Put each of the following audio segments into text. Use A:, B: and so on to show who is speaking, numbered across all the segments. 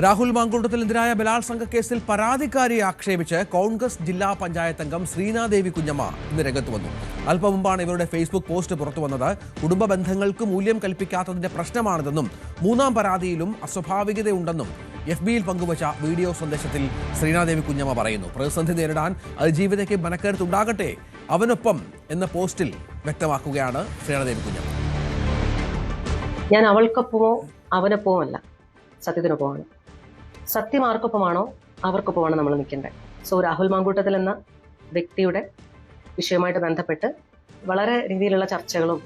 A: രാഹുൽ മാങ്കൂട്ടത്തിനെതിരായ ബലാത്സംഗ കേസിൽ പരാതിക്കാരിയെ ആക്ഷേപിച്ച് കോൺഗ്രസ് ജില്ലാ പഞ്ചായത്ത് അംഗം ശ്രീനാദേവി കുഞ്ഞമ്മ ഇന്ന് രംഗത്ത് വന്നു. അല്പം മുമ്പാണ് ഇവരുടെ ഫേസ്ബുക്ക് പോസ്റ്റ് പുറത്തു വന്നത്. കുടുംബ ബന്ധങ്ങൾക്ക് മൂല്യം കൽപ്പിക്കാത്തതിന്റെ പ്രശ്നമാണിതെന്നും മൂന്നാം പരാതിയിലും അസ്വാഭാവികതയുണ്ടെന്നും FBയിൽ പങ്കുവച്ച വീഡിയോ സന്ദേശത്തിൽ ശ്രീനാദേവി കുഞ്ഞമ്മ പറയുന്നു. പ്രതിസന്ധി നേരിടാൻ അതിജീവിതയ്ക്ക് മനക്കരുത്തുണ്ടാകട്ടെ അവനൊപ്പം എന്ന പോസ്റ്റിൽ വ്യക്തമാക്കുകയാണ് ശ്രീനാദേവി കുഞ്ഞമ്മ.
B: ഞാൻ അവൾക്കൊപ്പമോ അവനൊപ്പമോ അല്ല, സത്യത്തിനൊപ്പമാണ്. സത്യം ആർക്കൊപ്പമാണോ അവർക്കൊപ്പമാണ് നമ്മൾ നിൽക്കേണ്ടത്. സോ രാഹുൽ മാങ്കൂട്ടത്തിൽ എന്ന വ്യക്തിയുടെ വിഷയവുമായിട്ട് ബന്ധപ്പെട്ട് വളരെ രീതിയിലുള്ള ചർച്ചകളും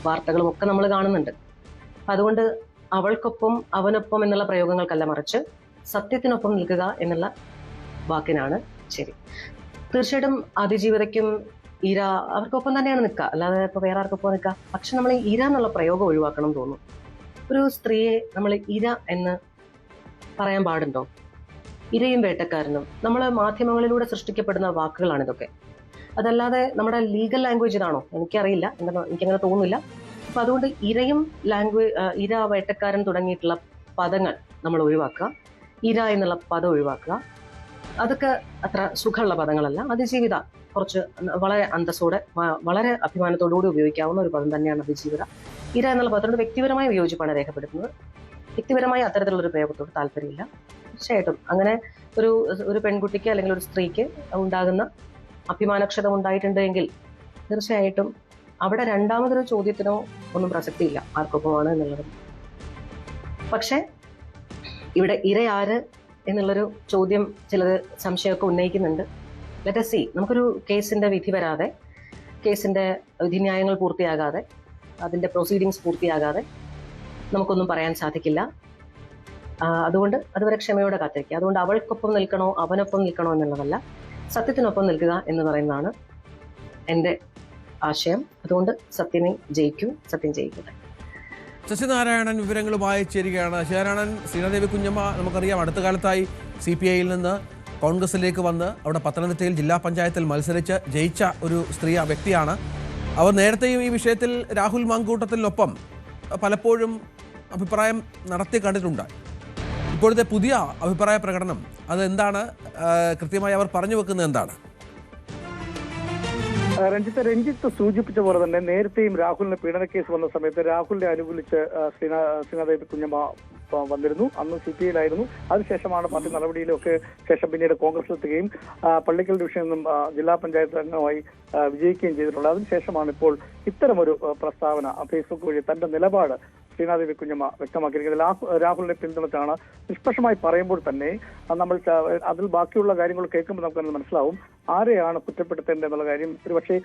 B: വാർത്തകളും ഒക്കെ നമ്മൾ കാണുന്നുണ്ട്. അതുകൊണ്ട് അവൾക്കൊപ്പം അവനൊപ്പം എന്നുള്ള പ്രയോഗങ്ങൾക്കല്ല, മറിച്ച് സത്യത്തിനൊപ്പം നിൽക്കുക എന്നുള്ള വാക്കിനാണ് ശരി. തീർച്ചയായിട്ടും അതിജീവിതയ്ക്കും ഇര അവർക്കൊപ്പം തന്നെയാണ് നിൽക്കുക, അല്ലാതെ ഇപ്പോൾ വേറെ ആർക്കൊപ്പം നിൽക്കുക. പക്ഷെ നമ്മൾ ഇര എന്നുള്ള പ്രയോഗം ഒഴിവാക്കണം തോന്നുന്നു. ഒരു സ്ത്രീയെ നമ്മൾ ഇര എന്ന് പറയാൻ പാടുണ്ടോ? ഇരയും വേട്ടക്കാരനും നമ്മൾ മാധ്യമങ്ങളിലൂടെ സൃഷ്ടിക്കപ്പെടുന്ന വാക്കുകളാണിതൊക്കെ. അതല്ലാതെ നമ്മുടെ ലീഗൽ ലാംഗ്വേജ് ഇതാണോ? എനിക്കറിയില്ല, എനിക്കങ്ങനെ തോന്നുന്നില്ല. അപ്പം അതുകൊണ്ട് ഇരയും ഇര, വേട്ടക്കാരൻ തുടങ്ങിയിട്ടുള്ള പദങ്ങൾ നമ്മൾ ഒഴിവാക്കുക. ഇര എന്നുള്ള പദം ഒഴിവാക്കുക. അതൊക്കെ അത്ര സുഖമുള്ള പദങ്ങളല്ല. അതിജീവിത കുറച്ച് വളരെ അന്തസ്സോടെ വളരെ അഭിമാനത്തോടുകൂടി ഉപയോഗിക്കാവുന്ന ഒരു പദം തന്നെയാണ് അതിജീവിത. ഇര എന്നുള്ള പദത്തോട് വ്യക്തിപരമായ വിയോജിപ്പാണ് രേഖപ്പെടുത്തുന്നത്. വ്യക്തിപരമായി അത്തരത്തിലുള്ളൊരു പ്രയോഗത്തോട് താല്പര്യമില്ല. തീർച്ചയായിട്ടും അങ്ങനെ ഒരു പെൺകുട്ടിക്ക് അല്ലെങ്കിൽ ഒരു സ്ത്രീക്ക് ഉണ്ടാകുന്ന അഭിമാനക്ഷതം ഉണ്ടായിട്ടുണ്ടെങ്കിൽ തീർച്ചയായിട്ടും അവിടെ രണ്ടാമതൊരു ചോദ്യത്തിനോ ഒന്നും പ്രസക്തിയില്ല ആർക്കൊപ്പമാണ് എന്നുള്ളത്. പക്ഷെ ഇവിടെ ഇര ആര് എന്നുള്ളൊരു ചോദ്യം ചിലർ സംശയമൊക്കെ ഉന്നയിക്കുന്നുണ്ട്. Let us see. നമുക്കൊരു കേസിന്റെ വിധി വരാതെ, കേസിന്റെ വിധിന്യായങ്ങൾ പൂർത്തിയാകാതെ, അതിന്റെ പ്രൊസീഡിങ്സ് പൂർത്തിയാകാതെ നമുക്കൊന്നും പറയാൻ സാധിക്കില്ല. അതുകൊണ്ട് അതുവരെ ക്ഷമയോടെ കാത്തിരിക്കുക. അതുകൊണ്ട് അവൾക്കൊപ്പം നിൽക്കണോ അവനൊപ്പം നിൽക്കണോ എന്നുള്ളതല്ല, സത്യത്തിനൊപ്പം നിൽക്കുക എന്ന് പറയുന്നതാണ് എൻ്റെ ആശയം. അതുകൊണ്ട് സത്യനെ ജയിക്കും, സത്യം ജയിക്കട്ടെ.
A: ശശിനാരായണൻ വിവരങ്ങളുമായി ചേരുകയാണ്. ശശിനാരായണൻ, ശ്രീനാദേവി കുഞ്ഞമ്മ നമുക്കറിയാം അടുത്ത കാലത്തായി CPIയിൽ നിന്ന് കോൺഗ്രസിലേക്ക് വന്ന് അവിടെ പത്തനംതിട്ടയിൽ ജില്ലാ പഞ്ചായത്തിൽ മത്സരിച്ച് ജയിച്ച ഒരു വ്യക്തിയാണ്. അവർ നേരത്തെയും ഈ വിഷയത്തിൽ രാഹുൽ മാങ്കൂട്ടത്തിനൊപ്പം പലപ്പോഴും അഭിപ്രായം നടത്തി കണ്ടിട്ടുണ്ട്. ഇപ്പോഴത്തെ പുതിയ അഭിപ്രായ പ്രകടനം അതെന്താണ്? കൃത്യമായി അവർ പറഞ്ഞു വെക്കുന്നത് എന്താണ്?
C: രഞ്ജിത്ത് സൂചിപ്പിച്ച പോലെ തന്നെ നേരത്തെയും രാഹുലിന് പീഡന കേസ് വന്ന സമയത്ത് രാഹുലിനെ അനുകൂലിച്ച് ശ്രീനാദേവി കുഞ്ഞമ്മ വന്നിരുന്നു. അന്ന് CPIയിലായിരുന്നു. അതിനുശേഷമാണ് പാർട്ടി നടപടിയിലൊക്കെ ശേഷം പിന്നീട് കോൺഗ്രസിലെത്തുകയും പള്ളിക്കൽ ഡിവിഷനിൽ നിന്നും ജില്ലാ പഞ്ചായത്ത് അംഗമായി വിജയിക്കുകയും ചെയ്തിട്ടുള്ളത്. അതിനുശേഷമാണ് ഇപ്പോൾ ഇത്തരമൊരു പ്രസ്താവന ഫേസ്ബുക്ക് വഴി തന്റെ നിലപാട് ശ്രീനാദേവി കുഞ്ഞമ്മ വ്യക്തമാക്കിയിരിക്കുന്നത്. രാഹുലിനെ പിന്തുണച്ചാണ്. നിഷ്പക്ഷമായി പറയുമ്പോൾ തന്നെ നമ്മൾ അതിൽ ബാക്കിയുള്ള കാര്യങ്ങൾ കേൾക്കുമ്പോൾ നമുക്ക് മനസ്സിലാവും ആരെയാണ് കുറ്റപ്പെടുത്തേണ്ടതെന്നുള്ള കാര്യം. ഒരുപക്ഷെ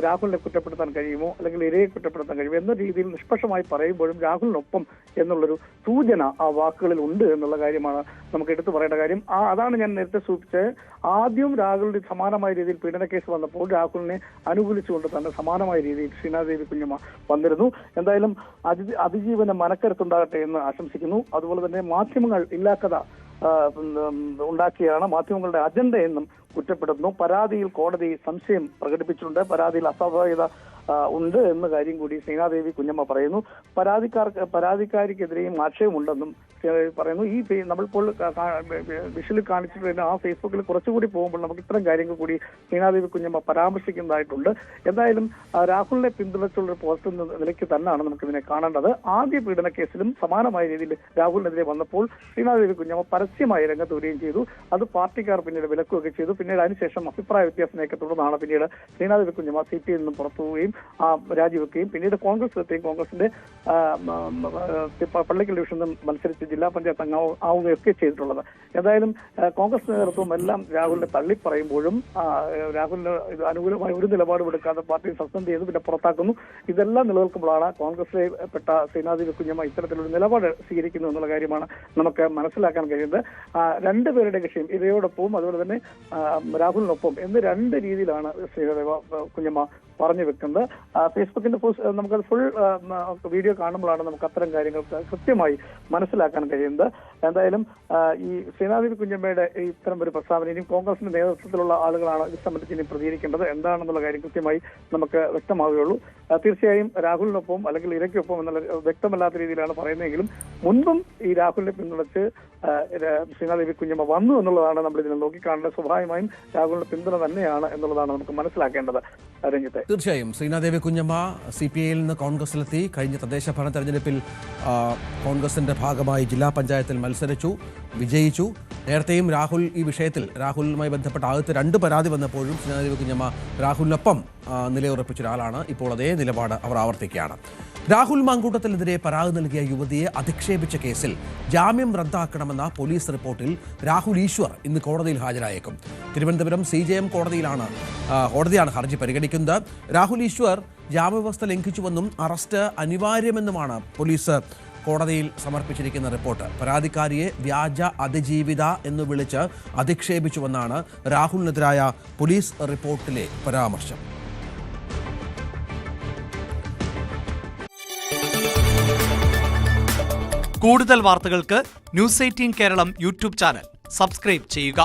C: രാഹുലിനെ കുറ്റപ്പെടുത്താൻ കഴിയുമോ അല്ലെങ്കിൽ ഇരയെ കുറ്റപ്പെടുത്താൻ കഴിയുമോ എന്ന രീതിയിൽ നിഷ്പക്ഷമായി പറയുമ്പോഴും രാഹുലിനൊപ്പം എന്നുള്ളൊരു സൂചന ആ വാക്കുകളിൽ ഉണ്ട് എന്നുള്ള കാര്യമാണ് നമുക്ക് എടുത്തു പറയേണ്ട കാര്യം. അതാണ് ഞാൻ നേരത്തെ സൂചിപ്പിച്ചത്. ആദ്യം രാഹുലിന്റെ സമാനമായ രീതിയിൽ പീഡന കേസ് വന്നപ്പോൾ രാഹുലിനെ അനുകൂലിച്ചുകൊണ്ട് തന്നെ സമാനമായ രീതിയിൽ ശ്രീനാദേവി കുഞ്ഞമ്മ വന്നിരുന്നു. എന്തായാലും അതിജീവന മനക്കരുത്തുണ്ടാകട്ടെ എന്ന് ആശംസിക്കുന്നു. അതുപോലെ തന്നെ മാധ്യമങ്ങൾ ഇല്ലാക്കഥ ഉണ്ടാക്കിയാണ് മാധ്യമങ്ങളുടെ അജണ്ട എന്നും കുറ്റപ്പെടുത്തുന്നു. പരാതിയിൽ കോടതി സംശയം പ്രകടിപ്പിച്ചിട്ടുണ്ട്. പരാതിയിൽ അസ്വാഭാവികത ഉണ്ട് എന്ന കാര്യം കൂടി ശ്രീനാദേവി കുഞ്ഞമ്മ പറയുന്നു. പരാതിക്കാരിക്കെതിരെയും ആക്ഷേപമുണ്ടെന്നും പറയുന്നു. ഈ നമ്മളിപ്പോൾ വിഷ്വലിൽ കാണിച്ചിട്ട് ആ ഫേസ്ബുക്കിൽ കുറച്ചുകൂടി പോകുമ്പോൾ നമുക്ക് ഇത്തരം കാര്യങ്ങൾ കൂടി ശ്രീനാദേവി കുഞ്ഞമ്മ പരാമർശിക്കുന്നതായിട്ടുണ്ട്. എന്തായാലും രാഹുലിനെ പിന്തുണച്ചുള്ള പോസ്റ്റ് എന്ന നിലയ്ക്ക് തന്നെയാണ് നമുക്കിതിനെ കാണേണ്ടത്. ആദ്യ പീഡന കേസിലും സമാനമായ രീതിയിൽ രാഹുലിനെതിരെ വന്നപ്പോൾ ശ്രീനാദേവി കുഞ്ഞമ്മ പരസ്യമായി രംഗത്ത് വരികയും ചെയ്തു. അത് പാർട്ടിക്കാർ പിന്നീട് വിലക്കുകയൊക്കെ ചെയ്തു. പിന്നീട് അതിനുശേഷം അഭിപ്രായ വ്യത്യാസമൊക്കെ തുടർന്നാണ് പിന്നീട് ശ്രീനാദേവി കുഞ്ഞമ്മ CPIയിൽ നിന്നും പുറത്തു പോവുകയും രാജിവെക്കുകയും പിന്നീട് കോൺഗ്രസിലെത്തുകയും കോൺഗ്രസിന്റെ പള്ളിക്കൽ ഡിവിഷനിൽ നിന്നും മത്സരിച്ച് ജില്ലാ പഞ്ചായത്ത് ആവുകയൊക്കെ ചെയ്തിട്ടുള്ളത്. ഏതായാലും കോൺഗ്രസ് നേതൃത്വം എല്ലാം രാഹുലിനെ തള്ളിപ്പറയുമ്പോഴും രാഹുലിന് അനുകൂലമായ ഒരു നിലപാടും എടുക്കാതെ പാർട്ടി സസ്പെൻഡ് ചെയ്തു, പിന്നെ പുറത്താക്കുന്നു. ഇതെല്ലാം നിലനിൽക്കുമ്പോഴാണ് കോൺഗ്രസിലെ പെട്ട ശ്രീനാദേവി കുഞ്ഞമ്മ ഇത്തരത്തിലൊരു നിലപാട് സ്വീകരിക്കുന്നു എന്നുള്ള കാര്യമാണ് നമുക്ക് മനസ്സിലാക്കാൻ കഴിയുന്നത്. രണ്ടുപേരുടെ വിഷയം ഇവയോടൊപ്പവും അതുപോലെ തന്നെ രാഹുലിനൊപ്പം എന്ന് രണ്ട് രീതിയിലാണ് ശ്രീനാദേവി കുഞ്ഞമ്മ പറഞ്ഞു വെക്കുന്നത്. ഫേസ്ബുക്കിന്റെ നമുക്കത് ഫുൾ വീഡിയോ കാണുമ്പോഴാണ് നമുക്ക് അത്തരം കാര്യങ്ങൾ കൃത്യമായി മനസ്സിലാക്കാൻ കഴിയുന്നത്. എന്തായാലും ഈ ശ്രീനാദേവി കുഞ്ഞമ്മയുടെ ഇത്തരം ഒരു പ്രസ്താവന ഇനി കോൺഗ്രസിന്റെ നേതൃത്വത്തിലുള്ള ആളുകളാണ് ഇത് സംബന്ധിച്ച് ഇനി പ്രതികരിക്കേണ്ടത്. എന്താണെന്നുള്ള കാര്യം കൃത്യമായി നമുക്ക് വ്യക്തമാവുകയുള്ളൂ. തീർച്ചയായും രാഹുലിനൊപ്പം അല്ലെങ്കിൽ ഇരയ്ക്കൊപ്പം എന്നുള്ള വ്യക്തമല്ലാത്ത രീതിയിലാണ് പറയുന്നതെങ്കിലും മുൻപും ഈ രാഹുലിനെ പിന്തുണച്ച് ശ്രീനാദേവി കുഞ്ഞമ്മ വന്നു എന്നുള്ളതാണ് നമ്മൾ ഇതിനെ നോക്കിക്കാണേണ്ടത്. സ്വാഭാവികമായും രാഹുലിന്റെ പിന്തുണ തന്നെയാണ് എന്നുള്ളതാണ് നമുക്ക് മനസ്സിലാക്കേണ്ടത്. രഞ്ജിത്തെ,
A: തീർച്ചയായും ശ്രീനാദേവി കുഞ്ഞമ്മ CPIയിൽ നിന്ന് കോൺഗ്രസിലെത്തി. കഴിഞ്ഞ തദ്ദേശ ഭരണ തെരഞ്ഞെടുപ്പിൽ കോൺഗ്രസിന്റെ ഭാഗമായി ജില്ലാ പഞ്ചായത്തിൽ മത്സരിച്ചു, വിജയിച്ചു. നേരത്തെയും രാഹുൽ ഈ വിഷയത്തിൽ രാഹുലുമായി ബന്ധപ്പെട്ട ആദ്യത്തെ 2 പരാതി വന്നപ്പോഴും ശ്രീനാദേവി കുഞ്ഞമ്മ രാഹുലിനൊപ്പം നിലയുറപ്പിച്ച ഒരാളാണ്. ഇപ്പോൾ അതേ നിലപാട് അവർ ആവർത്തിക്കുകയാണ്. രാഹുൽ മാങ്കൂട്ടത്തിനെതിരെ പരാതി നൽകിയ യുവതിയെ അധിക്ഷേപിച്ച കേസിൽ ജാമ്യം റദ്ദാക്കണമെന്ന പോലീസ് റിപ്പോർട്ടിൽ രാഹുൽ ഈശ്വർ ഇന്ന് കോടതിയിൽ ഹാജരായേക്കും. തിരുവനന്തപുരം CJM കോടതിയാണ് ഹർജി പരിഗണിക്കുന്നത്. രാഹുൽ ഈശ്വർ ജാമ്യവ്യവസ്ഥ ലംഘിച്ചുവെന്നും അറസ്റ്റ് അനിവാര്യമെന്നുമാണ് പോലീസ് കോടതിയിൽ സമർപ്പിച്ചിരിക്കുന്ന റിപ്പോർട്ട്. പരാതിക്കാരിയെ വ്യാജ അതിജീവിത എന്ന് വിളിച്ച് അധിക്ഷേപിച്ചുവെന്നാണ് രാഹുലിനെതിരായ പോലീസ് റിപ്പോർട്ടിലെ പരാമർശം.
D: കൂടുതൽ വാർത്തകൾക്ക് News 18 Keralam YouTube channel subscribe ചെയ്യുക.